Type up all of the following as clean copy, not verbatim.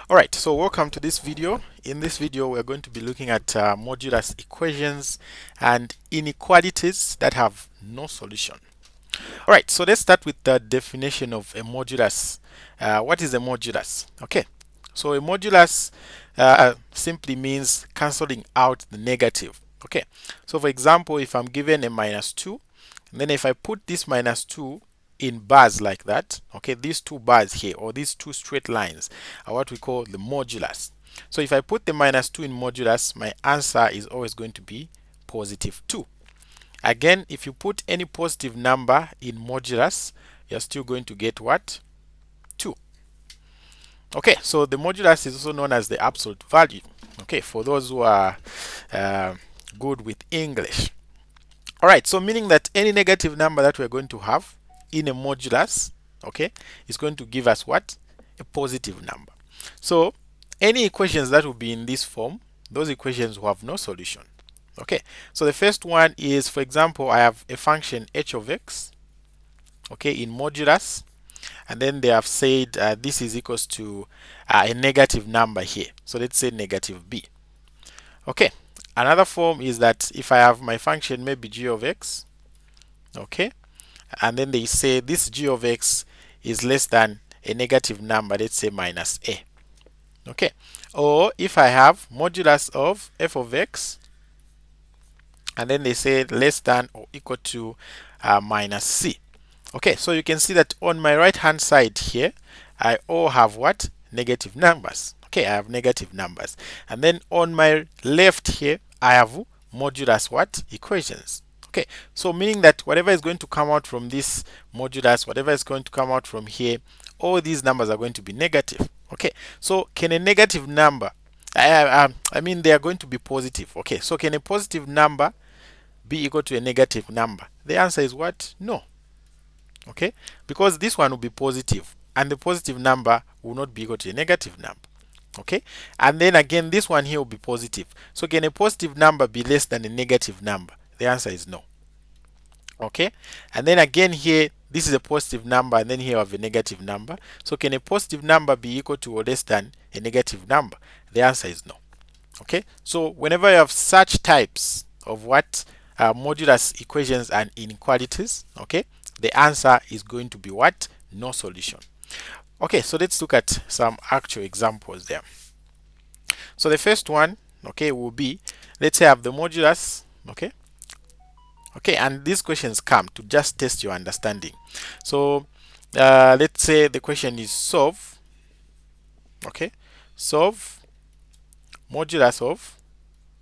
Alright, so welcome to this video. In this video, we're going to be looking at modulus equations and inequalities that have no solution. Alright, so let's start with the definition of a modulus. What is a modulus? Okay, so a modulus simply means cancelling out the negative. Okay, so for example, if I'm given a minus 2, and then if I put this minus 2 in bars like that, okay, these two bars here or these two straight lines are what we call the modulus. So if I put the minus 2 in modulus, my answer is always going to be positive 2. Again, if you put any positive number in modulus, you're still going to get what? 2. Okay, so the modulus is also known as the absolute value. Okay, for those who are good with English. Alright, so meaning that any negative number that we're going to have in a modulus, okay, is going to give us what? A positive number. So any equations that will be in this form, those equations will have no solution. Okay, so the first one is, for example, I have a function h of x, okay, in modulus, and then they have said this is equals to a negative number here. So let's say negative b. Okay, another form is that if I have my function maybe g of x, okay, and then they say this g of x is less than a negative number, let's say minus a. Okay, or if I have modulus of f of x, and then they say less than or equal to minus c. Okay, so you can see that on my right hand side here, I all have what? Negative numbers. Okay, I have negative numbers. And then on my left here, I have modulus what? Equations. Okay, so meaning that whatever is going to come out from this modulus, whatever is going to come out from here, all these numbers are going to be negative. Okay, so can a negative number, I mean they are going to be positive. Okay, so can a positive number be equal to a negative number? The answer is what? No. Okay, because this one will be positive and the positive number will not be equal to a negative number. Okay, and then again this one here will be positive. So can a positive number be less than a negative number? The answer is no. Okay, and then again here this is a positive number and then here I have a negative number. So can a positive number be equal to or less than a negative number? The answer is no. Okay, so whenever you have such types of what modulus equations and inequalities, okay, the answer is going to be what? No solution. Okay, so let's look at some actual examples there. So the first one, okay, will be, let's say I have the modulus, okay, and these questions come to just test your understanding. So let's say the question is solve, okay, solve modulus of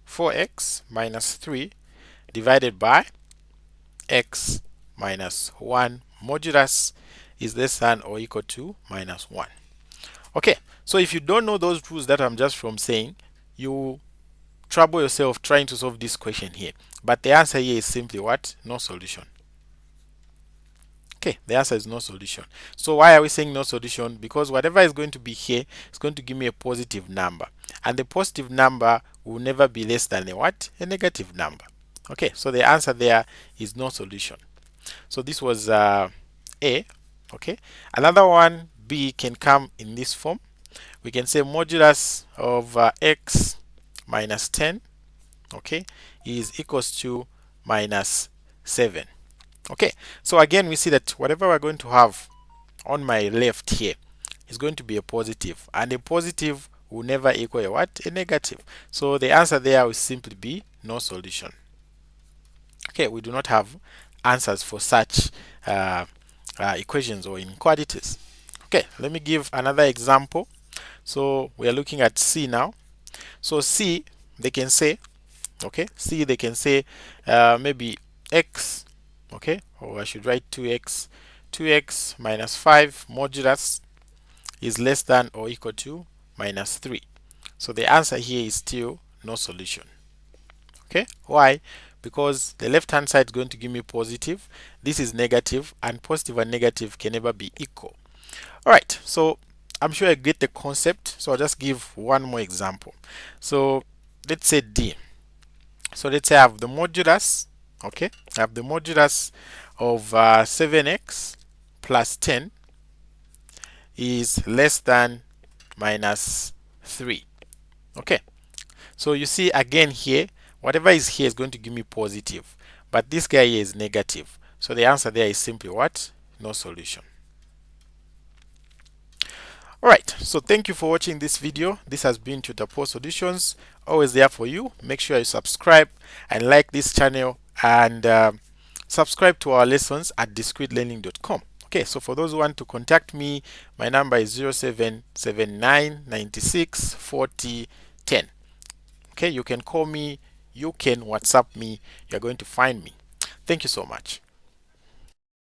4x minus 3 divided by x minus 1 modulus is less than or equal to minus 1. Okay, so if you don't know those rules that I'm just from saying, you trouble yourself trying to solve this question here. But the answer here is simply what? No solution. Okay, the answer is no solution. So why are we saying no solution? Because whatever is going to be here is going to give me a positive number. And the positive number will never be less than a what? A negative number. Okay, so the answer there is no solution. So this was A. Okay, another one, B, can come in this form. We can say modulus of x minus 10, okay, is equals to minus 7. Okay, so again we see that whatever we're going to have on my left here is going to be a positive, and a positive will never equal a what? A negative. So the answer there will simply be no solution. Okay, we do not have answers for such equations or inequalities. Okay, let me give another example. So we are looking at C now. So C, they can say, okay, C, they can say maybe x, okay, or I should write 2x minus 5 modulus is less than or equal to minus 3. So the answer here is still no solution. Okay, why? Because the left hand side is going to give me positive, this is negative, and positive and negative can never be equal. Alright, so I'm sure I get the concept, so I'll just give one more example. So let's say D. So let's say I have the modulus, okay, I have the modulus of 7x plus 10 is less than minus 3. Okay, so you see again here, whatever is here is going to give me positive, but this guy here is negative. So the answer there is simply what? No solution. Alright, so thank you for watching this video. This has been Tutor Poul Solutions, always there for you. Make sure you subscribe and like this channel, and subscribe to our lessons at discretelearning.com. Okay, so for those who want to contact me, my number is 0779964010. Okay, you can call me, you can WhatsApp me, you're going to find me. Thank you so much.